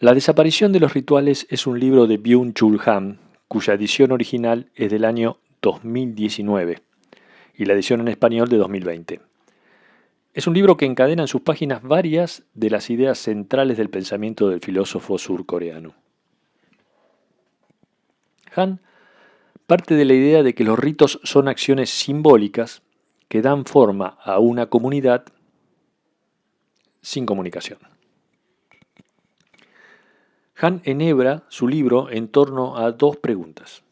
La desaparición de los rituales es un libro de Byung-Chul Han, cuya edición original es del año 2019 y la edición en español de 2020. Es un libro que encadena en sus páginas varias de las ideas centrales del pensamiento del filósofo surcoreano. Han parte de la idea de que los ritos son acciones simbólicas que dan forma a una comunidad sin comunicación. Han enhebra su libro en torno a dos preguntas.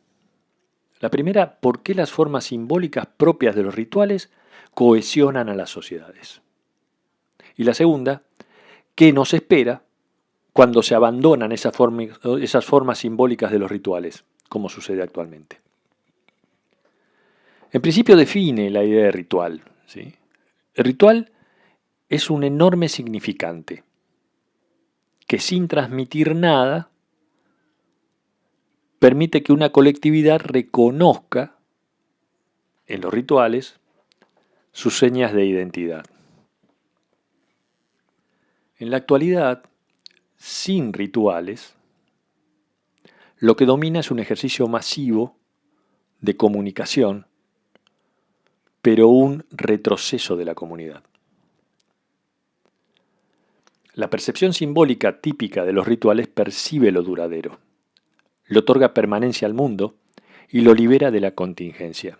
La primera, ¿por qué las formas simbólicas propias de los rituales cohesionan a las sociedades? Y la segunda, ¿qué nos espera cuando se abandonan esas formas simbólicas de los rituales, como sucede actualmente? En principio define la idea de ritual, ¿sí? El ritual es un enorme significante que sin transmitir nada permite que una colectividad reconozca en los rituales sus señas de identidad. En la actualidad, sin rituales, lo que domina es un ejercicio masivo de comunicación, pero un retroceso de la comunidad. La percepción simbólica típica de los rituales percibe lo duradero, le otorga permanencia al mundo y lo libera de la contingencia,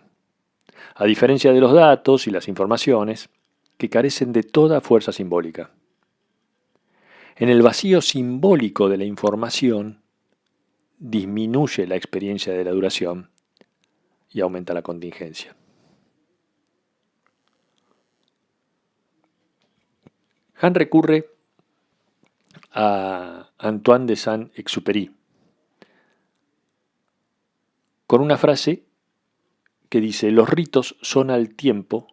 a diferencia de los datos y las informaciones que carecen de toda fuerza simbólica. En el vacío simbólico de la información disminuye la experiencia de la duración y aumenta la contingencia. Han recurre a Antoine de Saint-Exupéry con una frase que dice: los ritos son al tiempo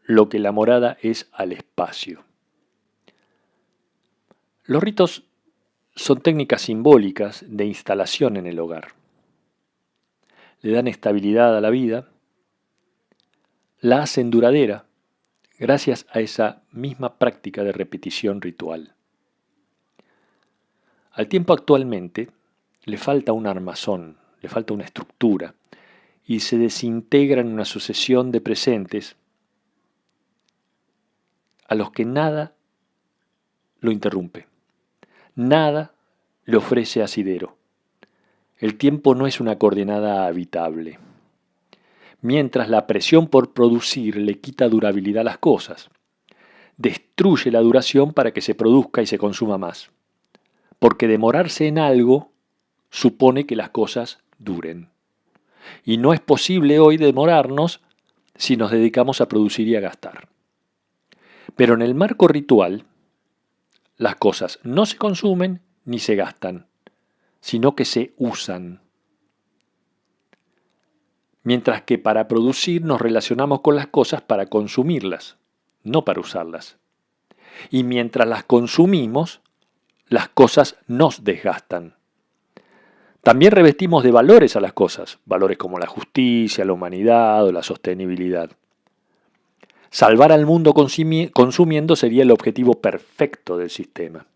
lo que la morada es al espacio. Los ritos son técnicas simbólicas de instalación en el hogar. Le dan estabilidad a la vida, la hacen duradera gracias a esa misma práctica de repetición ritual. Al tiempo actualmente le falta un armazón, le falta una estructura, y se desintegra en una sucesión de presentes a los que nada lo interrumpe, nada le ofrece asidero. El tiempo no es una coordenada habitable. Mientras la presión por producir le quita durabilidad a las cosas, destruye la duración para que se produzca y se consuma más. Porque demorarse en algo supone que las cosas duren. Y no es posible hoy demorarnos si nos dedicamos a producir y a gastar. Pero en el marco ritual, las cosas no se consumen ni se gastan, sino que se usan. Mientras que para producir nos relacionamos con las cosas para consumirlas, no para usarlas. Y mientras las consumimos, las cosas nos desgastan. También revestimos de valores a las cosas, valores como la justicia, la humanidad o la sostenibilidad. Salvar al mundo consumiendo sería el objetivo perfecto del sistema.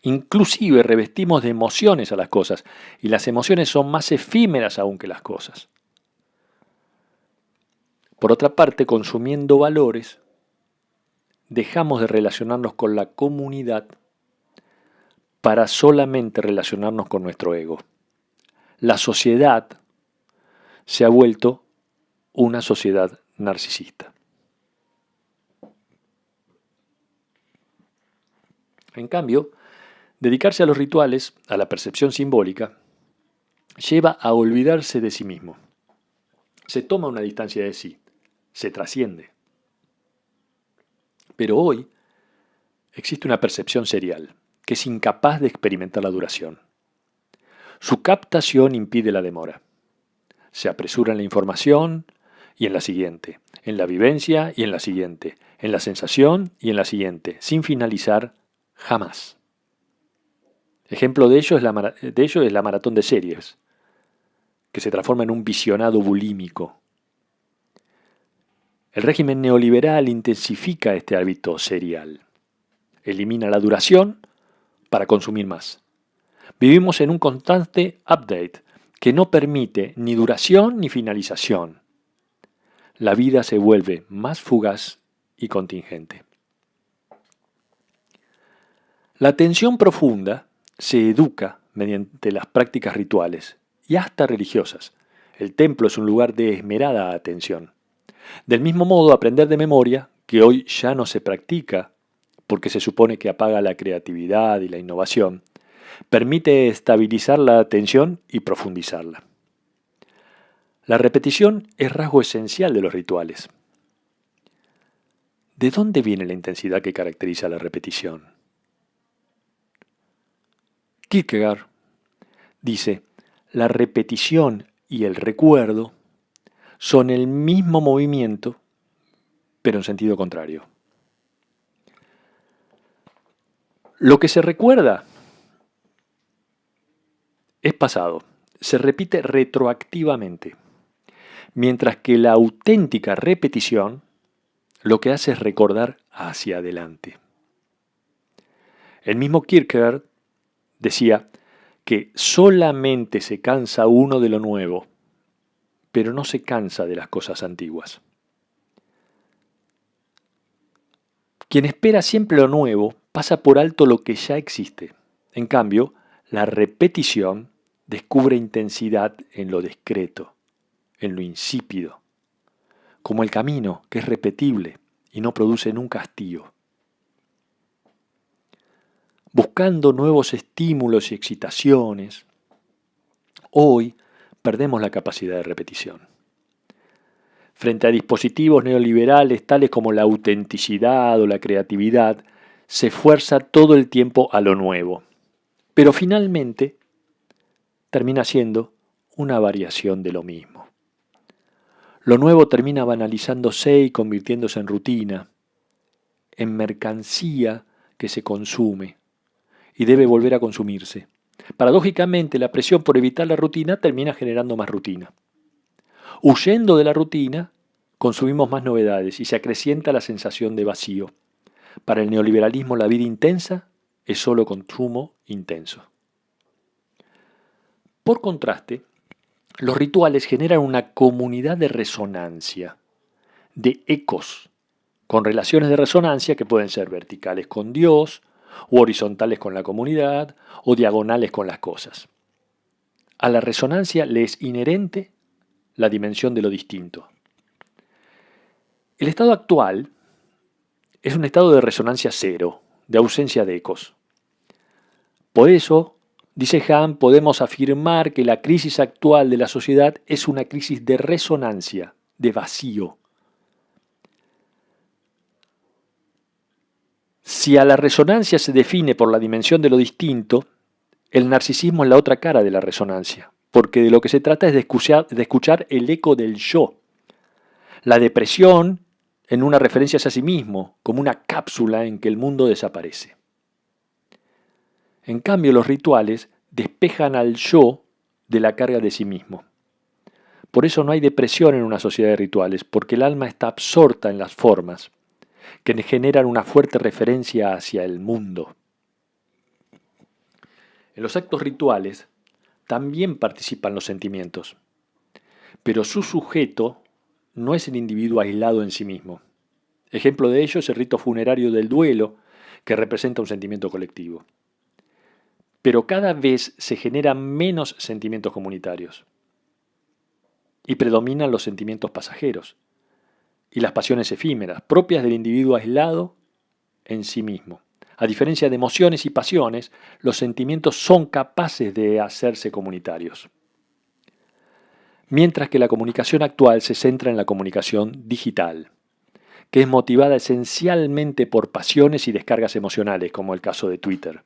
Inclusive revestimos de emociones a las cosas, y las emociones son más efímeras aún que las cosas. Por otra parte, consumiendo valores, dejamos de relacionarnos con la comunidad para solamente relacionarnos con nuestro ego. La sociedad se ha vuelto una sociedad narcisista. En cambio, dedicarse a los rituales, a la percepción simbólica, lleva a olvidarse de sí mismo. Se toma una distancia de sí, se trasciende. Pero hoy existe una percepción serial, que es incapaz de experimentar la duración. Su captación impide la demora. Se apresura en la información y en la siguiente, en la vivencia y en la siguiente, en la sensación y en la siguiente, sin finalizar jamás. Ejemplo de ello es la maratón de series, que se transforma en un visionado bulímico. El régimen neoliberal intensifica este hábito serial. Elimina la duración para consumir más. Vivimos en un constante update que no permite ni duración ni finalización. La vida se vuelve más fugaz y contingente. La atención profunda se educa mediante las prácticas rituales y hasta religiosas. El templo es un lugar de esmerada atención. Del mismo modo, aprender de memoria, que hoy ya no se practica porque se supone que apaga la creatividad y la innovación, permite estabilizar la atención y profundizarla. La repetición es rasgo esencial de los rituales. ¿De dónde viene la intensidad que caracteriza la repetición? Kierkegaard dice, la repetición y el recuerdo son el mismo movimiento, pero en sentido contrario. Lo que se recuerda es pasado, se repite retroactivamente, mientras que la auténtica repetición lo que hace es recordar hacia adelante. El mismo Kierkegaard decía que solamente se cansa uno de lo nuevo, pero no se cansa de las cosas antiguas. Quien espera siempre lo nuevo pasa por alto lo que ya existe. En cambio, la repetición descubre intensidad en lo discreto, en lo insípido, como el camino, que es repetible y no produce nunca hastío. Buscando nuevos estímulos y excitaciones, hoy perdemos la capacidad de repetición. Frente a dispositivos neoliberales tales como la autenticidad o la creatividad, se fuerza todo el tiempo a lo nuevo, pero finalmente termina siendo una variación de lo mismo. Lo nuevo termina banalizándose y convirtiéndose en rutina, en mercancía que se consume y debe volver a consumirse. Paradójicamente, la presión por evitar la rutina termina generando más rutina. Huyendo de la rutina, consumimos más novedades y se acrecienta la sensación de vacío. Para el neoliberalismo, la vida intensa es solo consumo intenso. Por contraste, los rituales generan una comunidad de resonancia, de ecos, con relaciones de resonancia que pueden ser verticales con Dios, o horizontales con la comunidad, o diagonales con las cosas. A la resonancia le es inherente la dimensión de lo distinto. El estado actual es un estado de resonancia cero, de ausencia de ecos. Por eso, dice Hahn, podemos afirmar que la crisis actual de la sociedad es una crisis de resonancia, de vacío. Si a la resonancia se define por la dimensión de lo distinto, el narcisismo es la otra cara de la resonancia, porque de lo que se trata es de escuchar el eco del yo. La depresión en una referencia a sí mismo, como una cápsula en que el mundo desaparece. En cambio, los rituales despejan al yo de la carga de sí mismo. Por eso no hay depresión en una sociedad de rituales, porque el alma está absorta en las formas, que generan una fuerte referencia hacia el mundo. En los actos rituales también participan los sentimientos, pero su sujeto no es el individuo aislado en sí mismo. Ejemplo de ello es el rito funerario del duelo, que representa un sentimiento colectivo. Pero cada vez se generan menos sentimientos comunitarios y predominan los sentimientos pasajeros y las pasiones efímeras, propias del individuo aislado en sí mismo. A diferencia de emociones y pasiones, los sentimientos son capaces de hacerse comunitarios. Mientras que la comunicación actual se centra en la comunicación digital, que es motivada esencialmente por pasiones y descargas emocionales, como el caso de Twitter.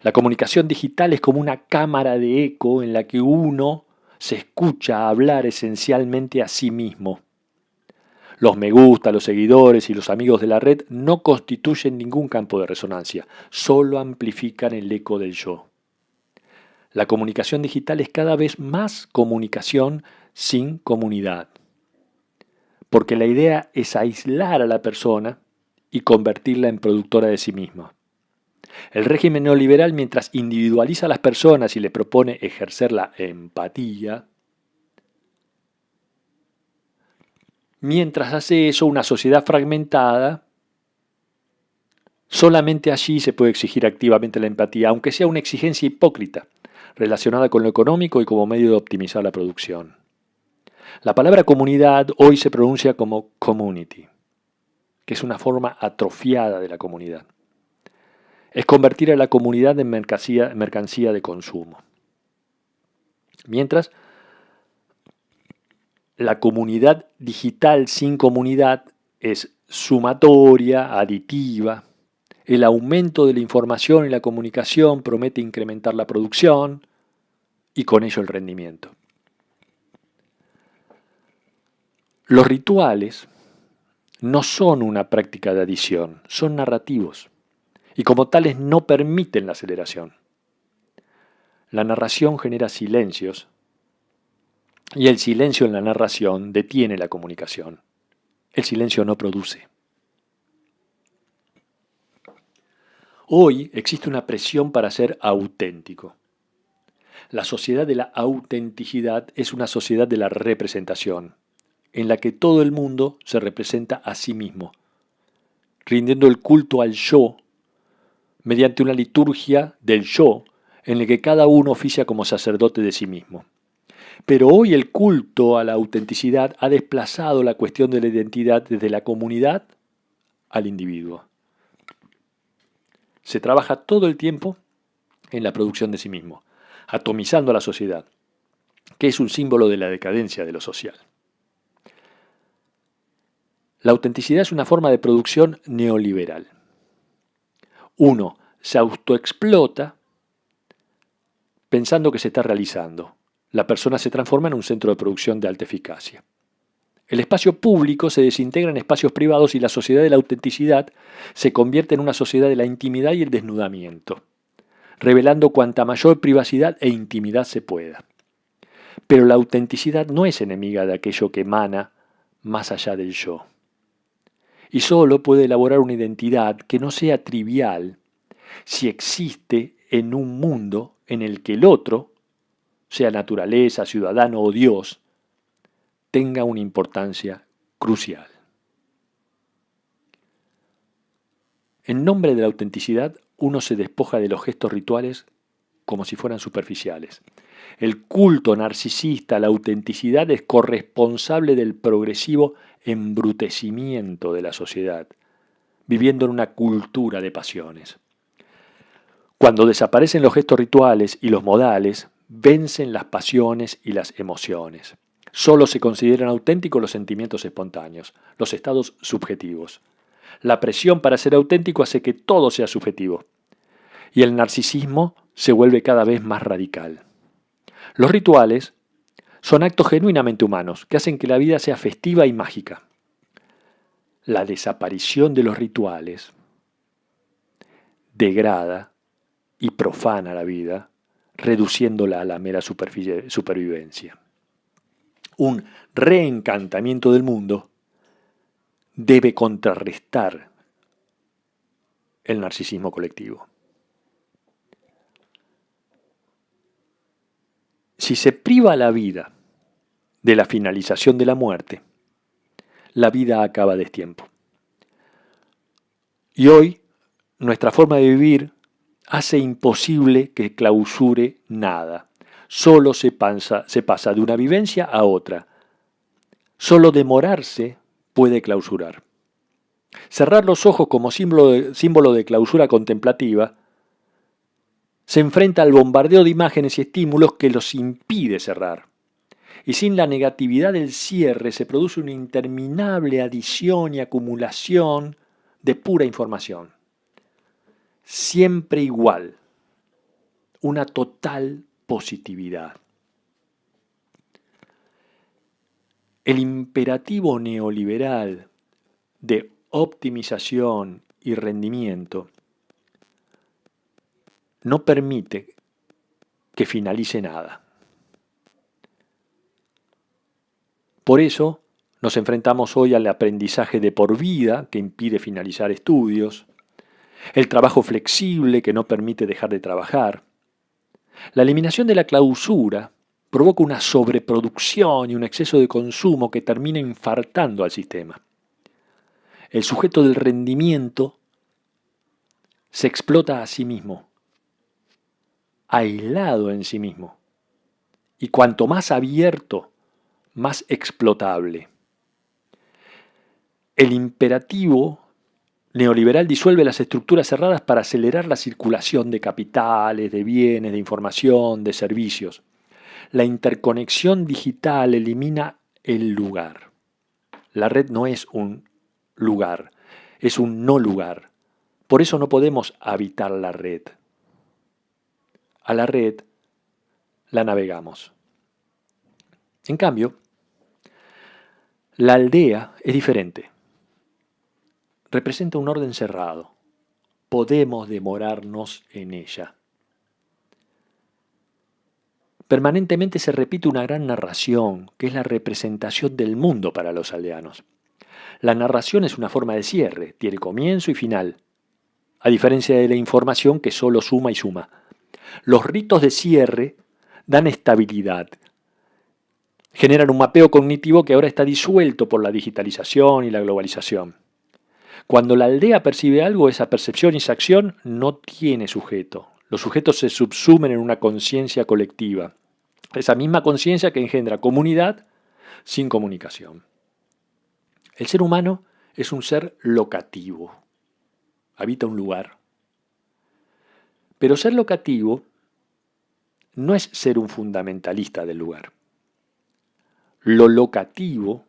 La comunicación digital es como una cámara de eco en la que uno se escucha hablar esencialmente a sí mismo. Los me gusta, los seguidores y los amigos de la red no constituyen ningún campo de resonancia, solo amplifican el eco del yo. La comunicación digital es cada vez más comunicación sin comunidad, porque la idea es aislar a la persona y convertirla en productora de sí misma. El régimen neoliberal, mientras individualiza a las personas y le propone ejercer la empatía, mientras hace eso, una sociedad fragmentada, solamente allí se puede exigir activamente la empatía, aunque sea una exigencia hipócrita, relacionada con lo económico y como medio de optimizar la producción. La palabra comunidad hoy se pronuncia como community, que es una forma atrofiada de la comunidad. Es convertir a la comunidad en mercancía de consumo. Mientras, la comunidad digital sin comunidad es sumatoria, aditiva. El aumento de la información y la comunicación promete incrementar la producción y con ello el rendimiento. Los rituales no son una práctica de adición, son narrativos y como tales no permiten la aceleración. La narración genera silencios y el silencio en la narración detiene la comunicación. El silencio no produce. Hoy existe una presión para ser auténtico. La sociedad de la autenticidad es una sociedad de la representación, en la que todo el mundo se representa a sí mismo, rindiendo el culto al yo mediante una liturgia del yo en la que cada uno oficia como sacerdote de sí mismo. Pero hoy el culto a la autenticidad ha desplazado la cuestión de la identidad desde la comunidad al individuo. Se trabaja todo el tiempo en la producción de sí mismo, atomizando a la sociedad, que es un símbolo de la decadencia de lo social. La autenticidad es una forma de producción neoliberal. Uno se autoexplota pensando que se está realizando. La persona se transforma en un centro de producción de alta eficacia. El espacio público se desintegra en espacios privados y la sociedad de la autenticidad se convierte en una sociedad de la intimidad y el desnudamiento, revelando cuanta mayor privacidad e intimidad se pueda. Pero la autenticidad no es enemiga de aquello que emana más allá del yo. Y solo puede elaborar una identidad que no sea trivial si existe en un mundo en el que el otro, sea naturaleza, ciudadano o Dios, tenga una importancia crucial. En nombre de la autenticidad, uno se despoja de los gestos rituales como si fueran superficiales. El culto narcisista a la autenticidad es corresponsable del progresivo embrutecimiento de la sociedad, viviendo en una cultura de pasiones. Cuando desaparecen los gestos rituales y los modales, vencen las pasiones y las emociones. Solo se consideran auténticos los sentimientos espontáneos, los estados subjetivos. La presión para ser auténtico hace que todo sea subjetivo. Y el narcisismo se vuelve cada vez más radical. Los rituales son actos genuinamente humanos que hacen que la vida sea festiva y mágica. La desaparición de los rituales degrada y profana la vida, reduciéndola a la mera supervivencia. Un reencantamiento del mundo debe contrarrestar el narcisismo colectivo. Si se priva la vida de la finalización de la muerte, la vida acaba a destiempo. Y hoy, nuestra forma de vivir hace imposible que clausure nada. Solo se pasa de una vivencia a otra. Solo demorarse puede clausurar. Cerrar los ojos como símbolo de clausura contemplativa se enfrenta al bombardeo de imágenes y estímulos que los impide cerrar. Y sin la negatividad del cierre se produce una interminable adición y acumulación de pura información. Siempre igual. Una total positividad. El imperativo neoliberal de optimización y rendimiento no permite que finalice nada. Por eso nos enfrentamos hoy al aprendizaje de por vida que impide finalizar estudios, el trabajo flexible que no permite dejar de trabajar. La eliminación de la clausura provoca una sobreproducción y un exceso de consumo que termina infartando al sistema. El sujeto del rendimiento se explota a sí mismo, aislado en sí mismo, y cuanto más abierto, más explotable. El imperativo neoliberal disuelve las estructuras cerradas para acelerar la circulación de capitales, de bienes, de información, de servicios. La interconexión digital elimina el lugar. La red no es un lugar, es un no lugar. Por eso no podemos habitar la red. A la red la navegamos. En cambio, la aldea es diferente. Representa un orden cerrado. Podemos demorarnos en ella. Permanentemente se repite una gran narración, que es la representación del mundo para los aldeanos. La narración es una forma de cierre, tiene comienzo y final, a diferencia de la información que solo suma y suma. Los ritos de cierre dan estabilidad, generan un mapeo cognitivo que ahora está disuelto por la digitalización y la globalización. Cuando la aldea percibe algo, esa percepción y esa acción no tiene sujeto. Los sujetos se subsumen en una conciencia colectiva. Esa misma conciencia que engendra comunidad sin comunicación. El ser humano es un ser locativo. Habita un lugar. Pero ser locativo no es ser un fundamentalista del lugar. Lo locativo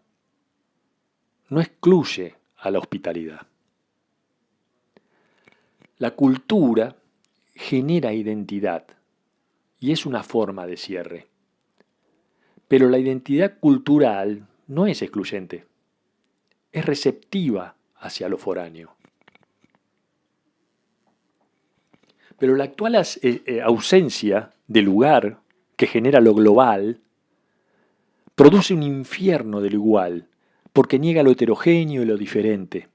no excluye a la hospitalidad. La cultura genera identidad y es una forma de cierre. Pero la identidad cultural no es excluyente, es receptiva hacia lo foráneo. Pero la actual ausencia de lugar que genera lo global produce un infierno de lo igual, porque niega lo heterogéneo y lo diferente.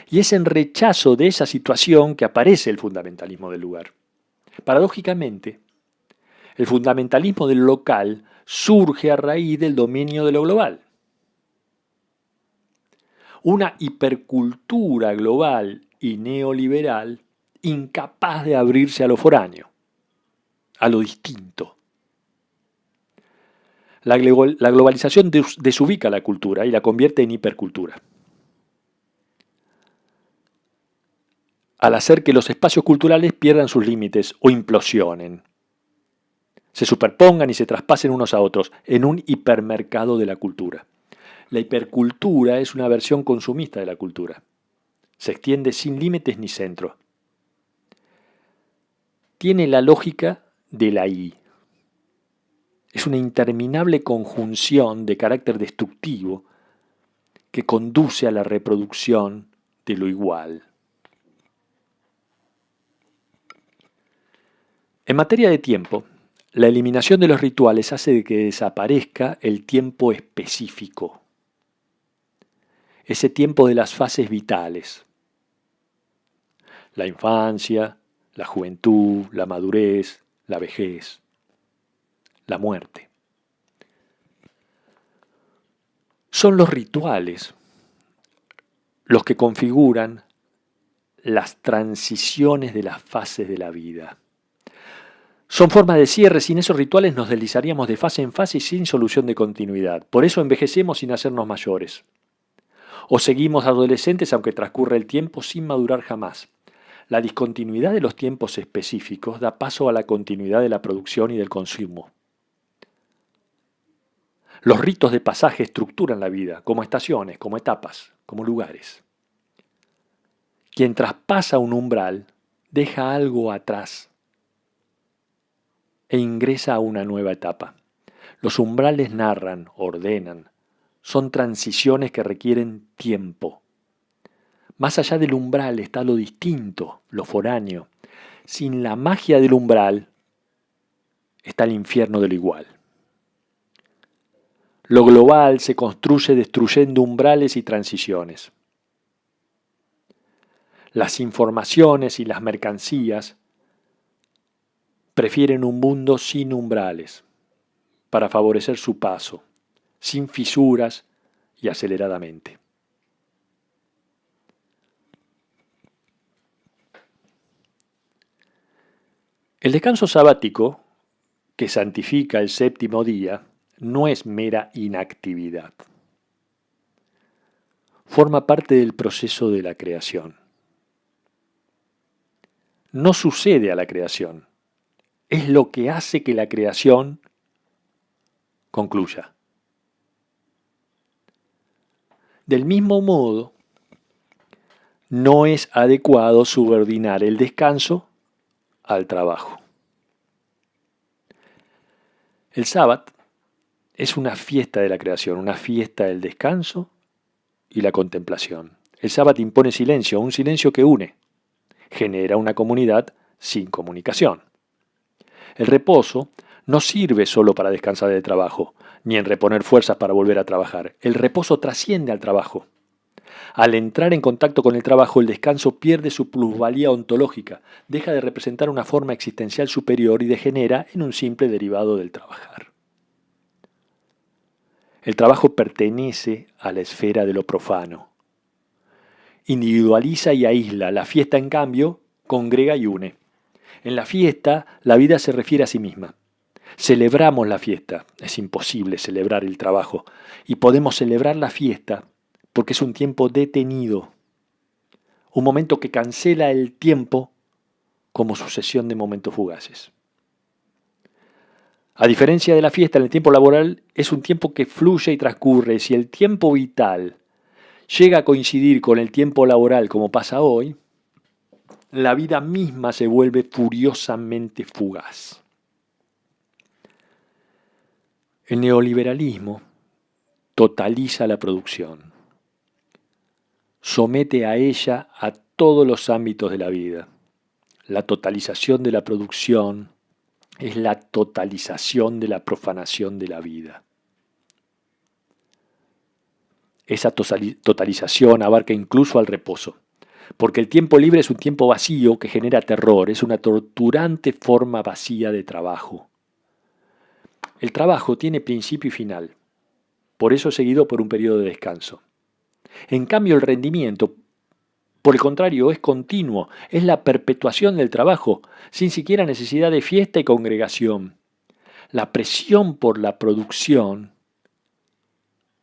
Y es en rechazo de esa situación que aparece el fundamentalismo del lugar. Paradójicamente, el fundamentalismo del local surge a raíz del dominio de lo global. Una hipercultura global y neoliberal incapaz de abrirse a lo foráneo, a lo distinto. La globalización desubica la cultura y la convierte en hipercultura. Al hacer que los espacios culturales pierdan sus límites o implosionen, se superpongan y se traspasen unos a otros en un hipermercado de la cultura. La hipercultura es una versión consumista de la cultura. Se extiende sin límites ni centro. Tiene la lógica de la I. Es una interminable conjunción de carácter destructivo que conduce a la reproducción de lo igual. En materia de tiempo, la eliminación de los rituales hace que desaparezca el tiempo específico, ese tiempo de las fases vitales, la infancia, la juventud, la madurez, la vejez, la muerte. Son los rituales los que configuran las transiciones de las fases de la vida. Son formas de cierre, sin esos rituales nos deslizaríamos de fase en fase y sin solución de continuidad. Por eso envejecemos sin hacernos mayores. O seguimos adolescentes aunque transcurra el tiempo sin madurar jamás. La discontinuidad de los tiempos específicos da paso a la continuidad de la producción y del consumo. Los ritos de pasaje estructuran la vida, como estaciones, como etapas, como lugares. Quien traspasa un umbral deja algo atrás e ingresa a una nueva etapa. Los umbrales narran, ordenan, son transiciones que requieren tiempo. Más allá del umbral está lo distinto, lo foráneo. Sin la magia del umbral está el infierno de lo igual. Lo global se construye destruyendo umbrales y transiciones. Las informaciones y las mercancías prefieren un mundo sin umbrales para favorecer su paso, sin fisuras y aceleradamente. El descanso sabático, que santifica el séptimo día, no es mera inactividad. Forma parte del proceso de la creación. No sucede a la creación, es lo que hace que la creación concluya. Del mismo modo, no es adecuado subordinar el descanso al trabajo. El sábado es una fiesta de la creación, una fiesta del descanso y la contemplación. El sábado impone silencio, un silencio que une, genera una comunidad sin comunicación. El reposo no sirve solo para descansar del trabajo, ni en reponer fuerzas para volver a trabajar. El reposo trasciende al trabajo. Al entrar en contacto con el trabajo, el descanso pierde su plusvalía ontológica, deja de representar una forma existencial superior y degenera en un simple derivado del trabajar. El trabajo pertenece a la esfera de lo profano. Individualiza y aísla. La fiesta, en cambio, congrega y une. En la fiesta, la vida se refiere a sí misma. Celebramos la fiesta. Es imposible celebrar el trabajo. Y podemos celebrar la fiesta porque es un tiempo detenido. Un momento que cancela el tiempo como sucesión de momentos fugaces. A diferencia de la fiesta, en el tiempo laboral es un tiempo que fluye y transcurre. Si el tiempo vital llega a coincidir con el tiempo laboral como pasa hoy, la vida misma se vuelve furiosamente fugaz. El neoliberalismo totaliza la producción, somete a ella a todos los ámbitos de la vida. La totalización de la producción es la totalización de la profanación de la vida. Esa totalización abarca incluso al reposo, porque el tiempo libre es un tiempo vacío que genera terror, es una torturante forma vacía de trabajo. El trabajo tiene principio y final, por eso seguido por un periodo de descanso. En cambio, el rendimiento, por el contrario, es continuo, es la perpetuación del trabajo, sin siquiera necesidad de fiesta y congregación. La presión por la producción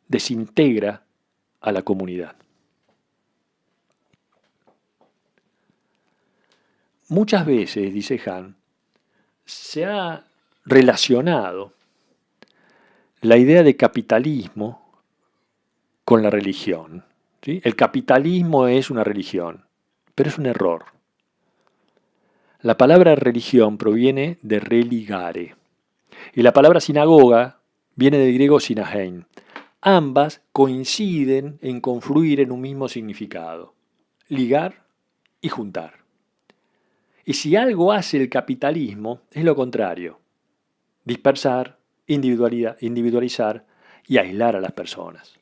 desintegra a la comunidad. Muchas veces, dice Hahn, se ha relacionado la idea de capitalismo con la religión. ¿Sí? El capitalismo es una religión, pero es un error. La palabra religión proviene de religare, y la palabra sinagoga viene del griego sinagein. Ambas coinciden en confluir en un mismo significado, ligar y juntar. Y si algo hace el capitalismo, es lo contrario, dispersar, individualizar y aislar a las personas.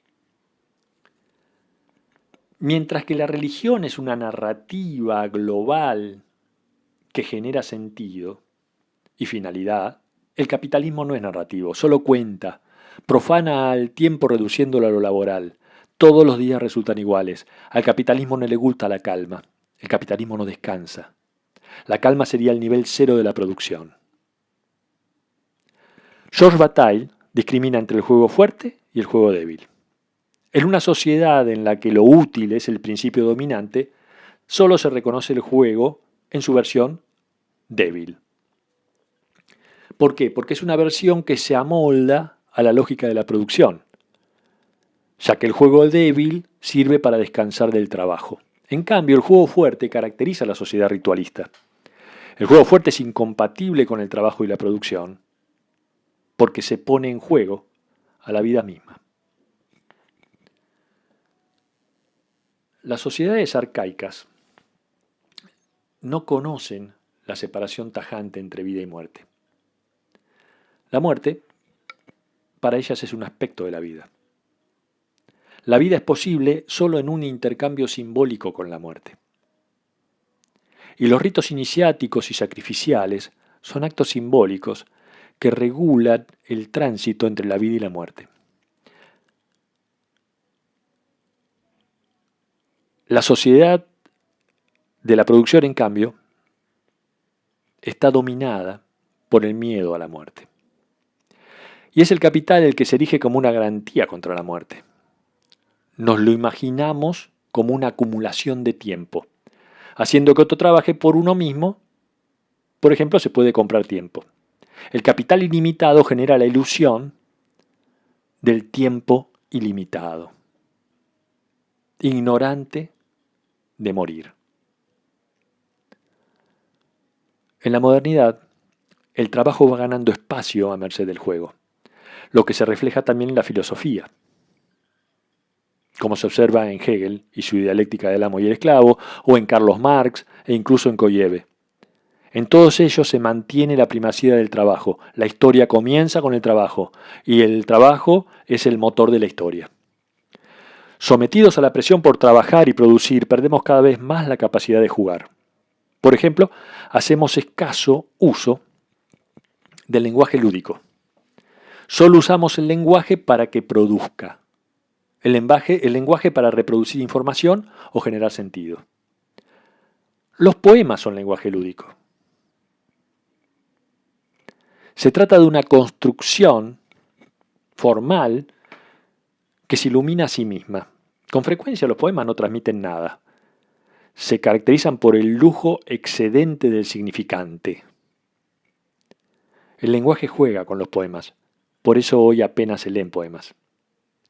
Mientras que la religión es una narrativa global que genera sentido y finalidad, el capitalismo no es narrativo, solo cuenta, profana al tiempo reduciéndolo a lo laboral. Todos los días resultan iguales. Al capitalismo no le gusta la calma. El capitalismo no descansa. La calma sería el nivel cero de la producción. Georges Bataille discrimina entre el juego fuerte y el juego débil. En una sociedad en la que lo útil es el principio dominante, solo se reconoce el juego en su versión débil. ¿Por qué? Porque es una versión que se amolda a la lógica de la producción, ya que el juego débil sirve para descansar del trabajo. En cambio, el juego fuerte caracteriza a la sociedad ritualista. El juego fuerte es incompatible con el trabajo y la producción, porque se pone en juego a la vida misma. Las sociedades arcaicas no conocen la separación tajante entre vida y muerte. La muerte, para ellas, es un aspecto de la vida. La vida es posible solo en un intercambio simbólico con la muerte. Y los ritos iniciáticos y sacrificiales son actos simbólicos que regulan el tránsito entre la vida y la muerte. La sociedad de la producción, en cambio, está dominada por el miedo a la muerte. Y es el capital el que se erige como una garantía contra la muerte. Nos lo imaginamos como una acumulación de tiempo. Haciendo que otro trabaje por uno mismo, por ejemplo, se puede comprar tiempo. El capital ilimitado genera la ilusión del tiempo ilimitado, ignorante de morir. En la modernidad, el trabajo va ganando espacio a merced del juego, lo que se refleja también en la filosofía, como se observa en Hegel y su dialéctica del amo y el esclavo, o en Carlos Marx e incluso en Koyeve. En todos ellos se mantiene la primacía del trabajo. La historia comienza con el trabajo, y el trabajo es el motor de la historia. Sometidos a la presión por trabajar y producir, perdemos cada vez más la capacidad de jugar. Por ejemplo, hacemos escaso uso del lenguaje lúdico. Solo usamos el lenguaje para que produzca. El lenguaje para reproducir información o generar sentido. Los poemas son lenguaje lúdico. Se trata de una construcción formal que se ilumina a sí misma. Con frecuencia los poemas no transmiten nada. Se caracterizan por el lujo excedente del significante. El lenguaje juega con los poemas. Por eso hoy apenas se leen poemas.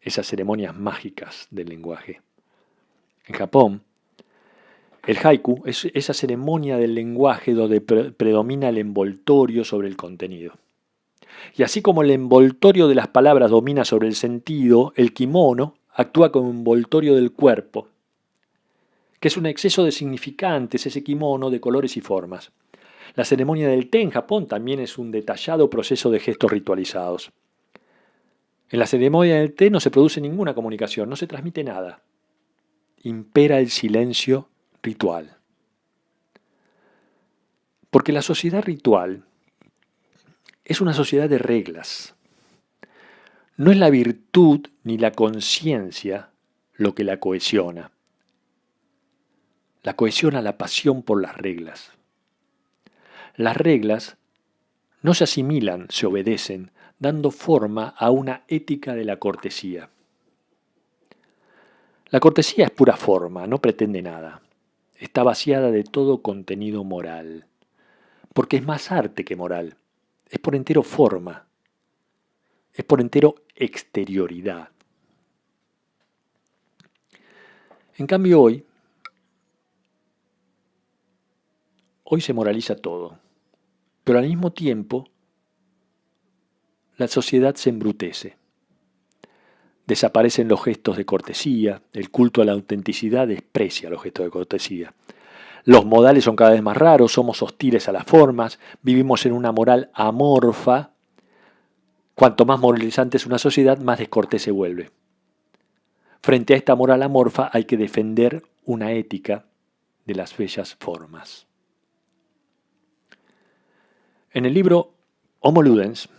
Esas ceremonias mágicas del lenguaje. En Japón, el haiku es esa ceremonia del lenguaje donde predomina el envoltorio sobre el contenido. Y así como el envoltorio de las palabras domina sobre el sentido, el kimono actúa como envoltorio del cuerpo, que es un exceso de significantes, ese kimono de colores y formas. La ceremonia del té en Japón también es un detallado proceso de gestos ritualizados. En la ceremonia del té no se produce ninguna comunicación, no se transmite nada. Impera el silencio ritual. Porque la sociedad ritual es una sociedad de reglas. No es la virtud ni la conciencia lo que la cohesiona. La cohesiona la pasión por las reglas. Las reglas no se asimilan, se obedecen, dando forma a una ética de la cortesía. La cortesía es pura forma, no pretende nada. Está vaciada de todo contenido moral, porque es más arte que moral. Es por entero forma, es por entero exterioridad. En cambio hoy se moraliza todo, pero al mismo tiempo la sociedad se embrutece. Desaparecen los gestos de cortesía, el culto a la autenticidad desprecia los gestos de cortesía. Los modales son cada vez más raros, somos hostiles a las formas, vivimos en una moral amorfa. Cuanto más moralizante es una sociedad, más descortés se vuelve. Frente a esta moral amorfa hay que defender una ética de las bellas formas. En el libro Homo Ludens,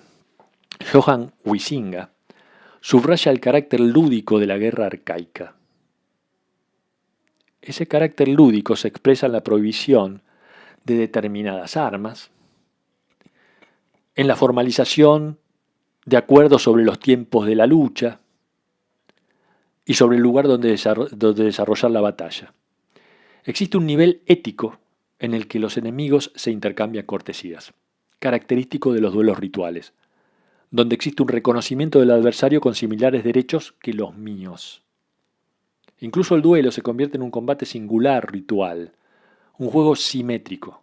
Johann Huizinga subraya el carácter lúdico de la guerra arcaica. Ese carácter lúdico se expresa en la prohibición de determinadas armas, en la formalización de acuerdos sobre los tiempos de la lucha y sobre el lugar donde desarrollar la batalla. Existe un nivel ético en el que los enemigos se intercambian cortesías, característico de los duelos rituales, donde existe un reconocimiento del adversario con similares derechos que los míos. Incluso el duelo se convierte en un combate singular ritual, un juego simétrico,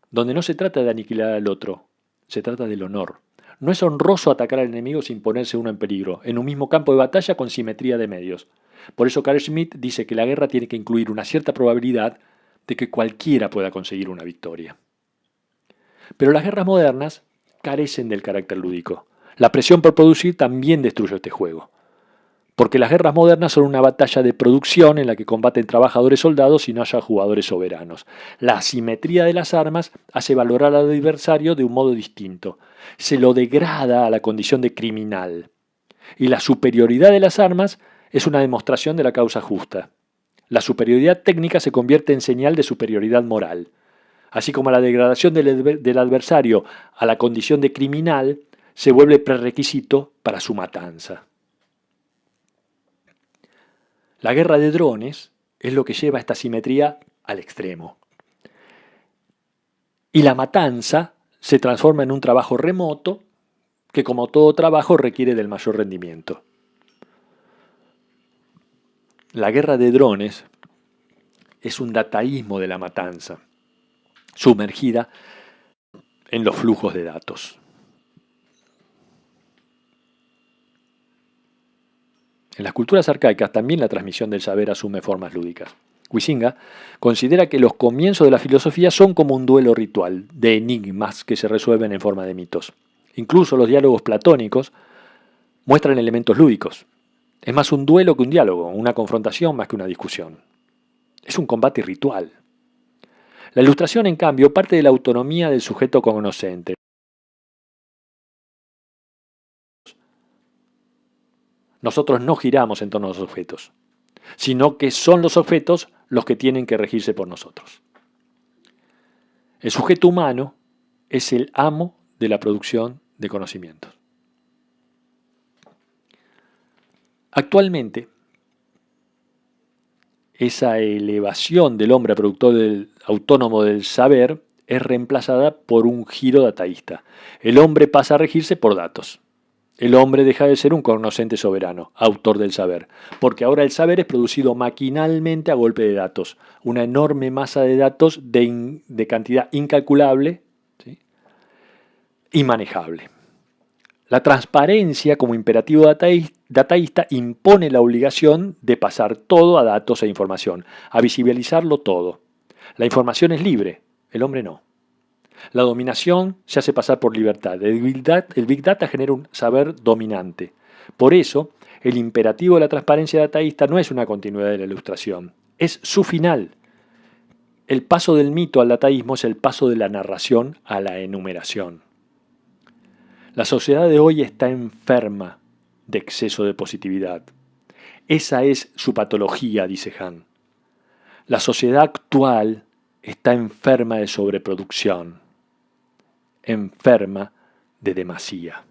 donde no se trata de aniquilar al otro, se trata del honor. No es honroso atacar al enemigo sin ponerse uno en peligro, en un mismo campo de batalla con simetría de medios. Por eso Carl Schmitt dice que la guerra tiene que incluir una cierta probabilidad de que cualquiera pueda conseguir una victoria. Pero las guerras modernas carecen del carácter lúdico. La presión por producir también destruye este juego. Porque las guerras modernas son una batalla de producción en la que combaten trabajadores soldados y no haya jugadores soberanos. La asimetría de las armas hace valorar al adversario de un modo distinto. Se lo degrada a la condición de criminal. Y la superioridad de las armas es una demostración de la causa justa. La superioridad técnica se convierte en señal de superioridad moral. Así como la degradación del adversario a la condición de criminal se vuelve prerequisito para su matanza. La guerra de drones es lo que lleva esta simetría al extremo. Y la matanza se transforma en un trabajo remoto que, como todo trabajo, requiere del mayor rendimiento. La guerra de drones es un dataísmo de la matanza, sumergida en los flujos de datos. En las culturas arcaicas también la transmisión del saber asume formas lúdicas. Huizinga considera que los comienzos de la filosofía son como un duelo ritual de enigmas que se resuelven en forma de mitos. Incluso los diálogos platónicos muestran elementos lúdicos. Es más un duelo que un diálogo, una confrontación más que una discusión. Es un combate ritual. La ilustración, en cambio, parte de la autonomía del sujeto cognoscente. Nosotros no giramos en torno a los objetos, sino que son los objetos los que tienen que regirse por nosotros. El sujeto humano es el amo de la producción de conocimientos. Actualmente, esa elevación del hombre a productor autónomo del saber es reemplazada por un giro dataísta. El hombre pasa a regirse por datos. El hombre deja de ser un cognoscente soberano, autor del saber, porque ahora el saber es producido maquinalmente a golpe de datos, una enorme masa de datos de cantidad incalculable, ¿sí?, inmanejable. La transparencia como imperativo dataísta impone la obligación de pasar todo a datos e información, a visibilizarlo todo. La información es libre, el hombre no. La dominación se hace pasar por libertad. El Big Data genera un saber dominante. Por eso, el imperativo de la transparencia dataísta no es una continuidad de la ilustración, es su final. El paso del mito al dataísmo es el paso de la narración a la enumeración. La sociedad de hoy está enferma de exceso de positividad. Esa es su patología, dice Hahn. La sociedad actual está enferma de sobreproducción, enferma de demasía.